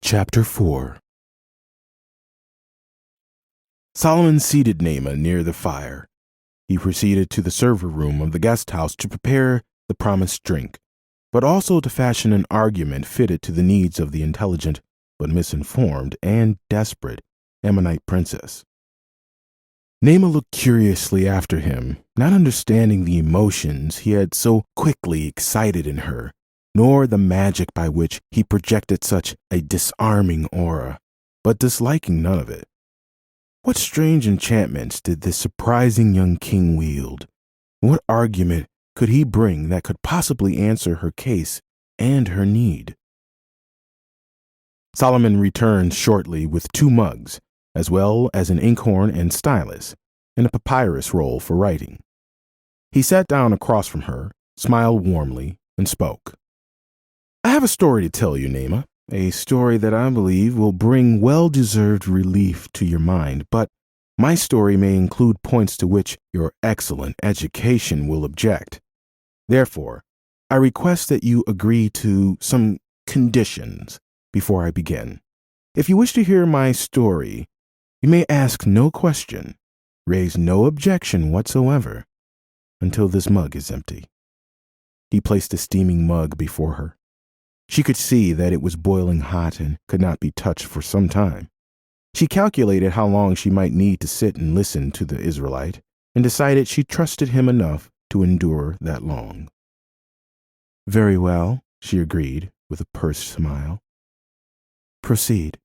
Chapter 4. Solomon seated Naamah near the fire. He proceeded to the server room of the guest house to prepare the promised drink, but also to fashion an argument fitted to the needs of the intelligent but misinformed and desperate Ammonite princess. Naamah looked curiously after him, not understanding the emotions he had so quickly excited in her, nor the magic by which he projected such a disarming aura, but disliking none of it. What strange enchantments did this surprising young king wield? What argument could he bring that could possibly answer her case and her need? Solomon returned shortly with 2 mugs, as well as an inkhorn and stylus, and a papyrus roll for writing. He sat down across from her, smiled warmly, and spoke. "I have a story to tell you, Naamah, a story that I believe will bring well-deserved relief to your mind, but my story may include points to which your excellent education will object. Therefore, I request that you agree to some conditions before I begin. If you wish to hear my story, you may ask no question, raise no objection whatsoever, until this mug is empty." He placed a steaming mug before her. She could see that it was boiling hot and could not be touched for some time. She calculated how long she might need to sit and listen to the Israelite, and decided she trusted him enough to endure that long. "Very well," she agreed with a pursed smile. "Proceed."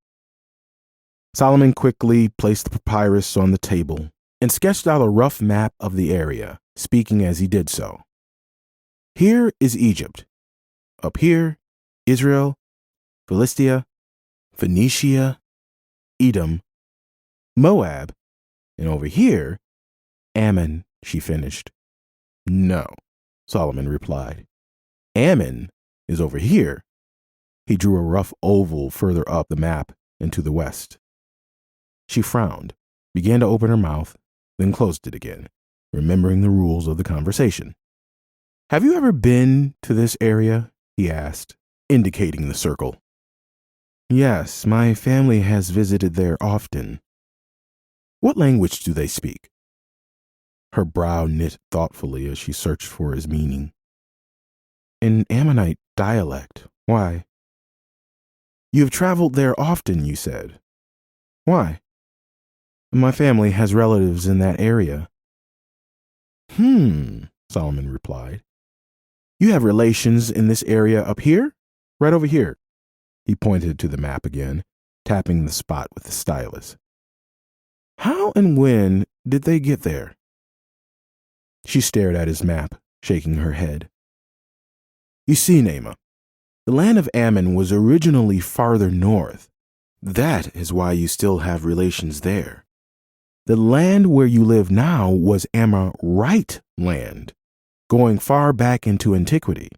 Solomon quickly placed the papyrus on the table and sketched out a rough map of the area, speaking as he did so. "Here is Egypt. Up here, Israel, Philistia, Phoenicia, Edom, Moab, and over here, Ammon," she finished. "No," Solomon replied. "Ammon is over here." He drew a rough oval further up the map and to the west. She frowned, began to open her mouth, then closed it again, remembering the rules of the conversation. "Have you ever been to this area?" he asked, indicating the circle. "Yes, my family has visited there often." "What language do they speak?" Her brow knit thoughtfully as she searched for his meaning. "An Ammonite dialect. Why?" "You have traveled there often, you said. Why?" "My family has relatives in that area." Solomon replied. "You have relations in this area up here? Right over here." He pointed to the map again, tapping the spot with the stylus. "How and when did they get there?" She stared at his map, shaking her head. "You see, Naamah, the land of Ammon was originally farther north. That is why you still have relations there. The land where you live now was Amorite land, going far back into antiquity.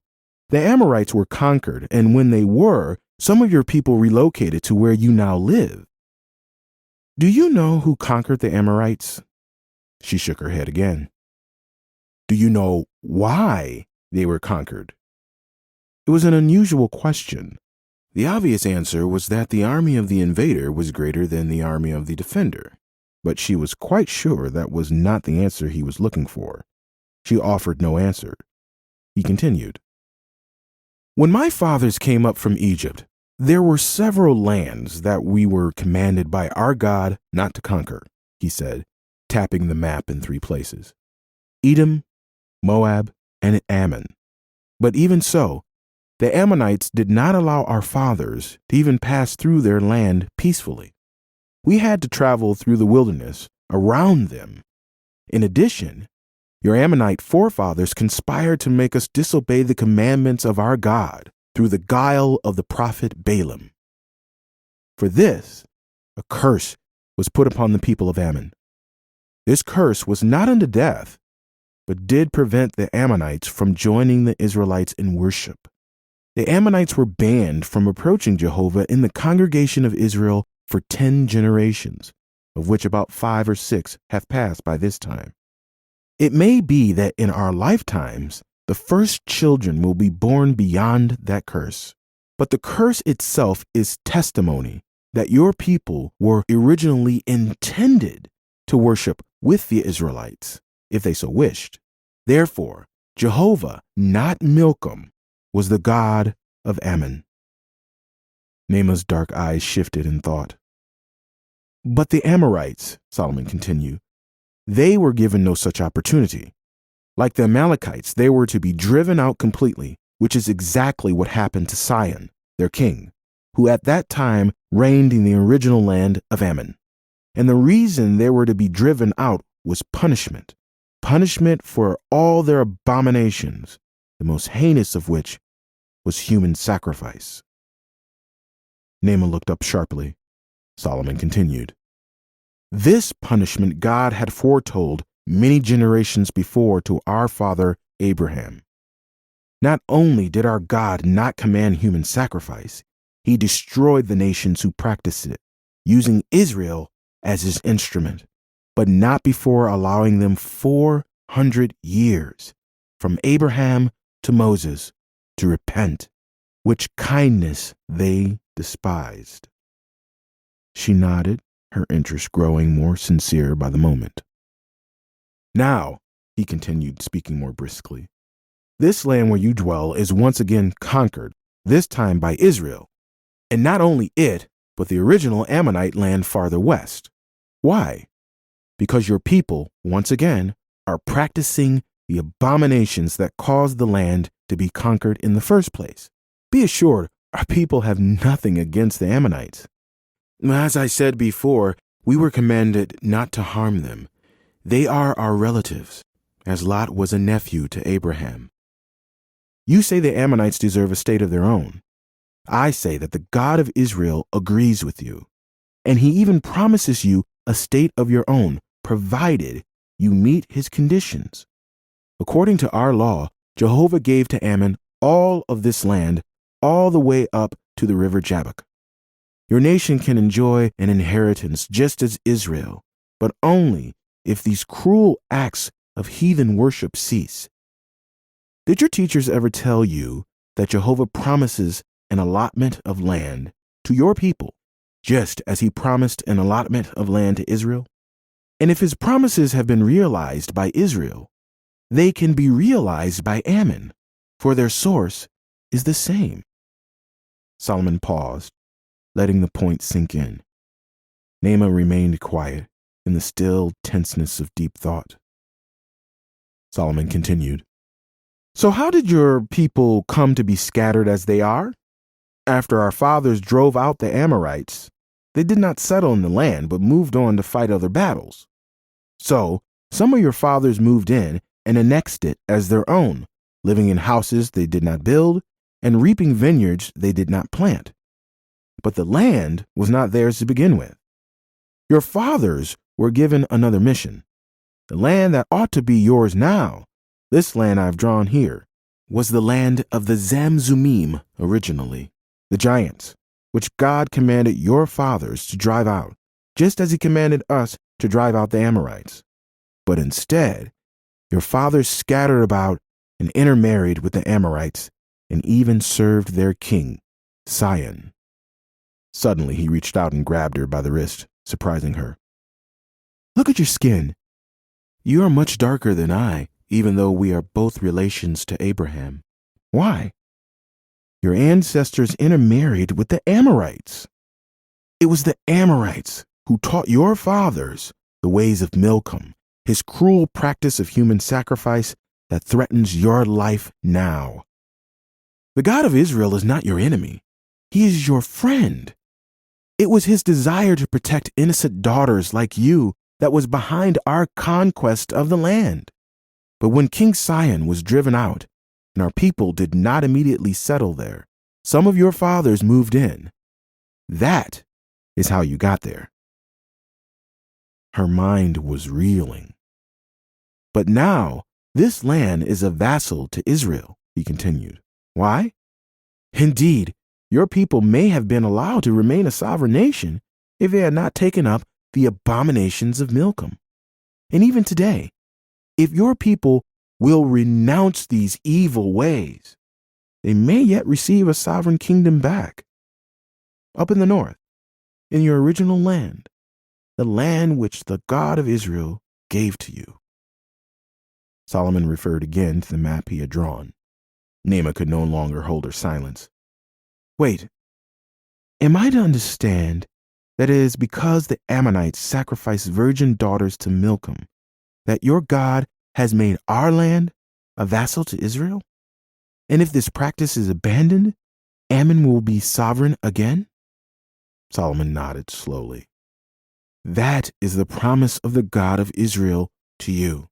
The Amorites were conquered, and when they were, some of your people relocated to where you now live. Do you know who conquered the Amorites?" She shook her head again. "Do you know why they were conquered?" It was an unusual question. The obvious answer was that the army of the invader was greater than the army of the defender, but she was quite sure that was not the answer he was looking for. She offered no answer. He continued. "When my fathers came up from Egypt, there were several lands that we were commanded by our God not to conquer," he said, tapping the map in 3 places. "Edom, Moab, and Ammon. But even so, the Ammonites did not allow our fathers to even pass through their land peacefully. We had to travel through the wilderness around them. In addition, your Ammonite forefathers conspired to make us disobey the commandments of our God through the guile of the prophet Balaam. For this, a curse was put upon the people of Ammon. This curse was not unto death, but did prevent the Ammonites from joining the Israelites in worship. The Ammonites were banned from approaching Jehovah in the congregation of Israel for 10 generations, of which about 5 or 6 have passed by this time. It may be that in our lifetimes, the first children will be born beyond that curse. But the curse itself is testimony that your people were originally intended to worship with the Israelites, if they so wished. Therefore, Jehovah, not Milcom, was the God of Ammon. Naaman's dark eyes shifted in thought. But the Amorites, Solomon continued, they were given no such opportunity. Like the Amalekites, they were to be driven out completely, which is exactly what happened to Sihon, their king, who at that time reigned in the original land of Ammon. And the reason they were to be driven out was punishment. Punishment for all their abominations, the most heinous of which was human sacrifice. Naaman looked up sharply. Solomon continued. This punishment God had foretold many generations before to our father Abraham. Not only did our God not command human sacrifice, he destroyed the nations who practiced it, using Israel as his instrument, but not before allowing them 400 years, from Abraham to Moses, to repent, which kindness they despised. She nodded, her interest growing more sincere by the moment. Now, he continued, speaking more briskly, this land where you dwell is once again conquered, this time by Israel, and not only it, but the original Ammonite land farther west. Why? Because your people, once again, are practicing the abominations that caused the land to be conquered in the first place. Be assured, our people have nothing against the Ammonites. As I said before, we were commanded not to harm them. They are our relatives, as Lot was a nephew to Abraham. You say the Ammonites deserve a state of their own. I say that the God of Israel agrees with you, and he even promises you a state of your own, provided you meet his conditions. According to our law, Jehovah gave to Ammon all of this land, all the way up to the river Jabbok. Your nation can enjoy an inheritance just as Israel, but only if these cruel acts of heathen worship cease. Did your teachers ever tell you that Jehovah promises an allotment of land to your people, just as he promised an allotment of land to Israel? And if his promises have been realized by Israel, they can be realized by Ammon, for their source is the same. Solomon paused, letting the point sink in. Naaman remained quiet in the still tenseness of deep thought. Solomon continued. So how did your people come to be scattered as they are? After our fathers drove out the Amorites, they did not settle in the land, but moved on to fight other battles. So some of your fathers moved in and annexed it as their own, living in houses they did not build and reaping vineyards they did not plant. But the land was not theirs to begin with. Your fathers were given another mission. The land that ought to be yours now, this land I've drawn here, was the land of the Zamzummim originally, the giants, which God commanded your fathers to drive out, just as he commanded us to drive out the Amorites. But instead, your fathers scattered about and intermarried with the Amorites and even served their king, Sihon. Suddenly, he reached out and grabbed her by the wrist, surprising her. Look at your skin. You are much darker than I, even though we are both relations to Abraham. Why? Your ancestors intermarried with the Amorites. It was the Amorites who taught your fathers the ways of Milcom, his cruel practice of human sacrifice that threatens your life now. The God of Israel is not your enemy. He is your friend. It was his desire to protect innocent daughters like you that was behind our conquest of the land. But when King Sihon was driven out, and our people did not immediately settle there, some of your fathers moved in. That is how you got there. Her mind was reeling. But now, this land is a vassal to Israel, he continued. Why? Indeed, your people may have been allowed to remain a sovereign nation if they had not taken up the abominations of Milcom. And even today, if your people will renounce these evil ways, they may yet receive a sovereign kingdom back. Up in the north, in your original land, the land which the God of Israel gave to you. Solomon referred again to the map he had drawn. Naamah could no longer hold her silence. Wait, am I to understand that it is because the Ammonites sacrificed virgin daughters to Milcom that your God has made our land a vassal to Israel? And if this practice is abandoned, Ammon will be sovereign again? Solomon nodded slowly. That is the promise of the God of Israel to you.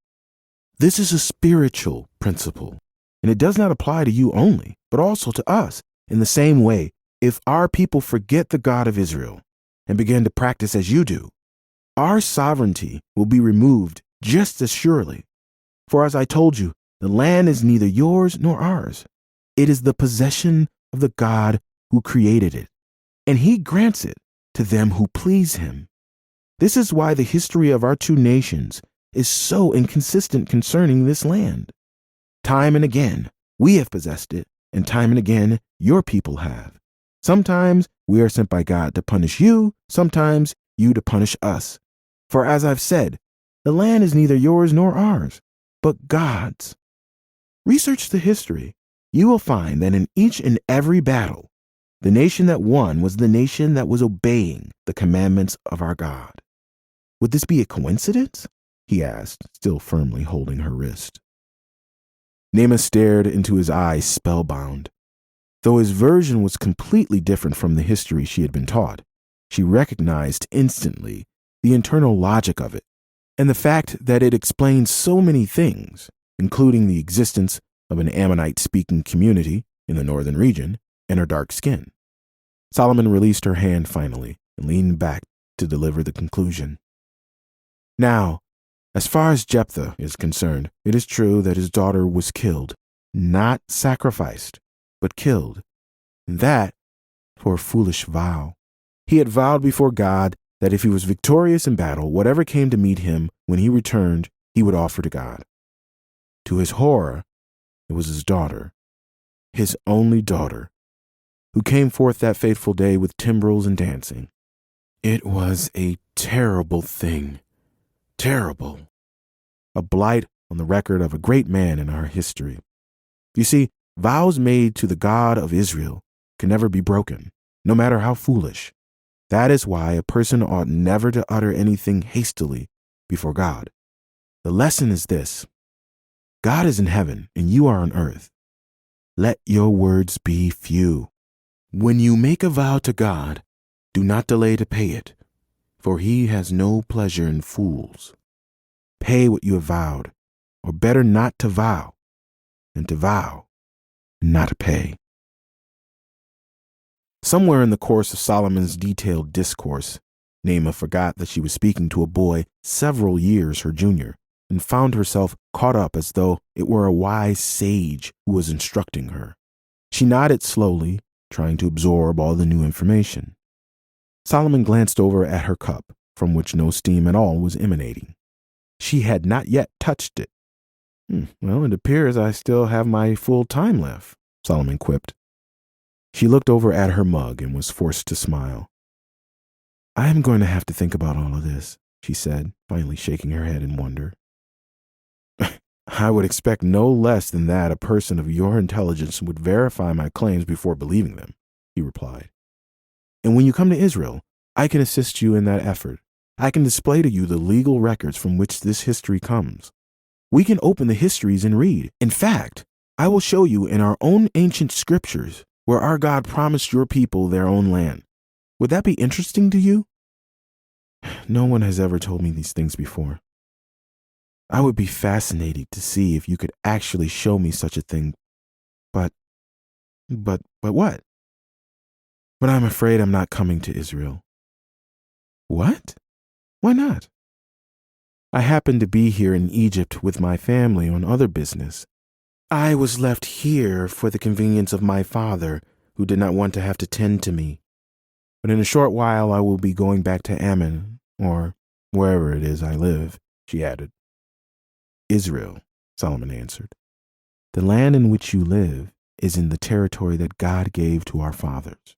This is a spiritual principle, and it does not apply to you only, but also to us. In the same way, if our people forget the God of Israel and begin to practice as you do, our sovereignty will be removed just as surely. For as I told you, the land is neither yours nor ours. It is the possession of the God who created it, and he grants it to them who please him. This is why the history of our two nations is so inconsistent concerning this land. Time and again, we have possessed it, and time and again, your people have. Sometimes we are sent by God to punish you, sometimes you to punish us. For as I've said, the land is neither yours nor ours, but God's. Research the history. You will find that in each and every battle, the nation that won was the nation that was obeying the commandments of our God. Would this be a coincidence? He asked, still firmly holding her wrist. Naamah stared into his eyes spellbound. Though his version was completely different from the history she had been taught, she recognized instantly the internal logic of it and the fact that it explained so many things, including the existence of an Ammonite-speaking community in the northern region and her dark skin. Solomon released her hand finally and leaned back to deliver the conclusion. Now, as far as Jephthah is concerned, it is true that his daughter was killed, not sacrificed, but killed, and that for a foolish vow. He had vowed before God that if he was victorious in battle, whatever came to meet him when he returned, he would offer to God. To his horror, it was his daughter, his only daughter, who came forth that fateful day with timbrels and dancing. It was a terrible thing. Terrible. A blight on the record of a great man in our history. You see, vows made to the God of Israel can never be broken, no matter how foolish. That is why a person ought never to utter anything hastily before God. The lesson is this: God is in heaven and you are on earth. Let your words be few. When you make a vow to God, do not delay to pay it, for he has no pleasure in fools. Pay what you have vowed, or better not to vow, than to vow and not to pay. Somewhere in the course of Solomon's detailed discourse, Naamah forgot that she was speaking to a boy several years her junior, and found herself caught up as though it were a wise sage who was instructing her. She nodded slowly, trying to absorb all the new information. Solomon glanced over at her cup, from which no steam at all was emanating. She had not yet touched it. Well, it appears I still have my full time left, Solomon quipped. She looked over at her mug and was forced to smile. I am going to have to think about all of this, she said, finally shaking her head in wonder. I would expect no less than that a person of your intelligence would verify my claims before believing them, he replied. And when you come to Israel, I can assist you in that effort. I can display to you the legal records from which this history comes. We can open the histories and read. In fact, I will show you in our own ancient scriptures where our God promised your people their own land. Would that be interesting to you? No one has ever told me these things before. I would be fascinated to see if you could actually show me such a thing. But what? But I'm afraid I'm not coming to Israel. What? Why not? I happen to be here in Egypt with my family on other business. I was left here for the convenience of my father, who did not want to have to tend to me. But in a short while I will be going back to Ammon, or wherever it is I live, she added. Israel, Solomon answered. The land in which you live is in the territory that God gave to our fathers."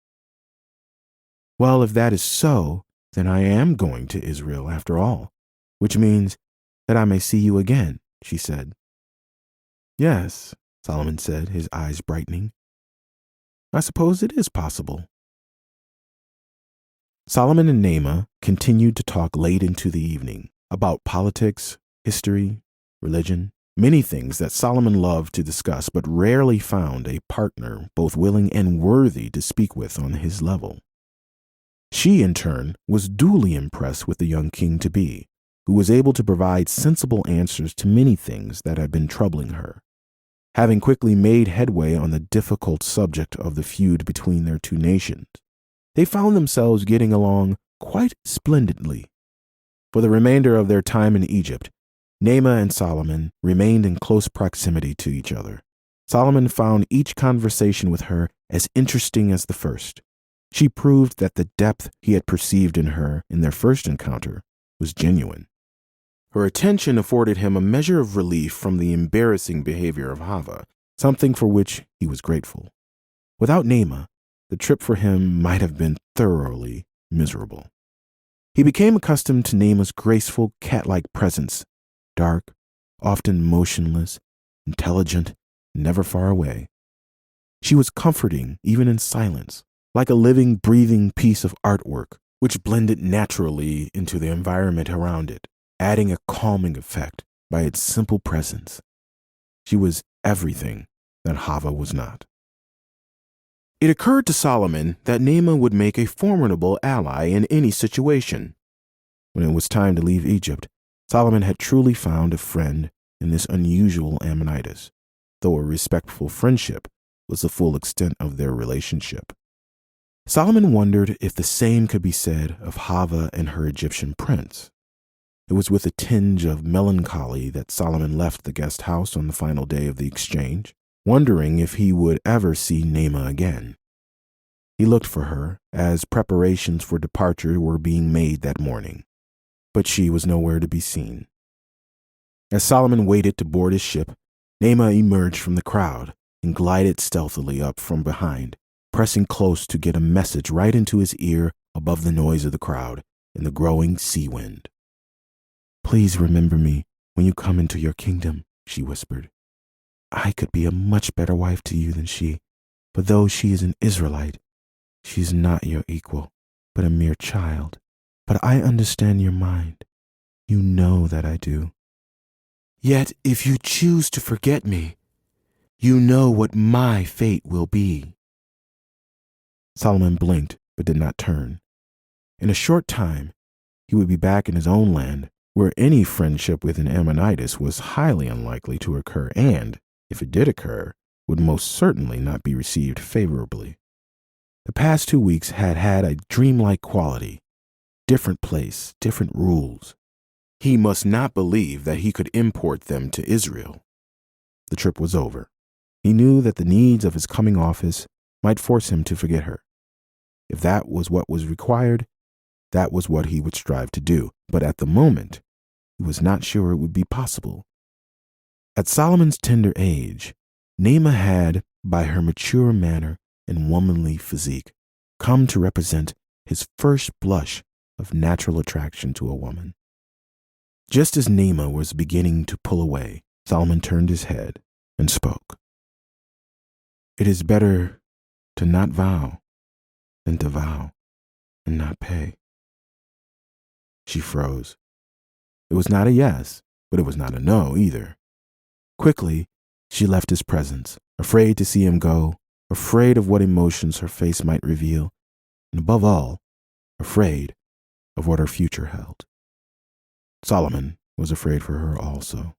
"Well, if that is so, then I am going to Israel after all, which means that I may see you again," she said. "Yes," Solomon said, his eyes brightening. "I suppose it is possible." Solomon and Naamah continued to talk late into the evening about politics, history, religion, many things that Solomon loved to discuss but rarely found a partner both willing and worthy to speak with on his level. She, in turn, was duly impressed with the young king-to-be, who was able to provide sensible answers to many things that had been troubling her. Having quickly made headway on the difficult subject of the feud between their two nations, they found themselves getting along quite splendidly. For the remainder of their time in Egypt, Naamah and Solomon remained in close proximity to each other. Solomon found each conversation with her as interesting as the first. She proved that the depth he had perceived in her in their first encounter was genuine. Her attention afforded him a measure of relief from the embarrassing behavior of Hava, something for which he was grateful. Without Naamah, the trip for him might have been thoroughly miserable. He became accustomed to Naamah's graceful, cat-like presence, dark, often motionless, intelligent, never far away. She was comforting even in silence, like a living, breathing piece of artwork, which blended naturally into the environment around it, adding a calming effect by its simple presence. She was everything that Hava was not. It occurred to Solomon that Naamah would make a formidable ally in any situation. When it was time to leave Egypt, Solomon had truly found a friend in this unusual Ammonitess, though a respectful friendship was the full extent of their relationship. Solomon wondered if the same could be said of Hava and her Egyptian prince. It was with a tinge of melancholy that Solomon left the guest house on the final day of the exchange, wondering if he would ever see Naamah again. He looked for her as preparations for departure were being made that morning, but she was nowhere to be seen. As Solomon waited to board his ship, Naamah emerged from the crowd and glided stealthily up from behind, pressing close to get a message right into his ear above the noise of the crowd and the growing sea wind. "Please remember me when you come into your kingdom," she whispered. "I could be a much better wife to you than she, for though she is an Israelite, she is not your equal, but a mere child. But I understand your mind. You know that I do. Yet if you choose to forget me, you know what my fate will be." Solomon blinked but did not turn. In a short time, he would be back in his own land, where any friendship with an Ammonitess was highly unlikely to occur and, if it did occur, would most certainly not be received favorably. The past 2 weeks had had a dreamlike quality. Different place, different rules. He must not believe that he could import them to Israel. The trip was over. He knew that the needs of his coming office might force him to forget her. If that was what was required, that was what he would strive to do. But at the moment, he was not sure it would be possible. At Solomon's tender age, Naamah had, by her mature manner and womanly physique, come to represent his first blush of natural attraction to a woman. Just as Naamah was beginning to pull away, Solomon turned his head and spoke. "It is better to not vow than to vow and not pay." She froze. It was not a yes, but it was not a no either. Quickly, she left his presence, afraid to see him go, afraid of what emotions her face might reveal, and above all, afraid of what her future held. Solomon was afraid for her also.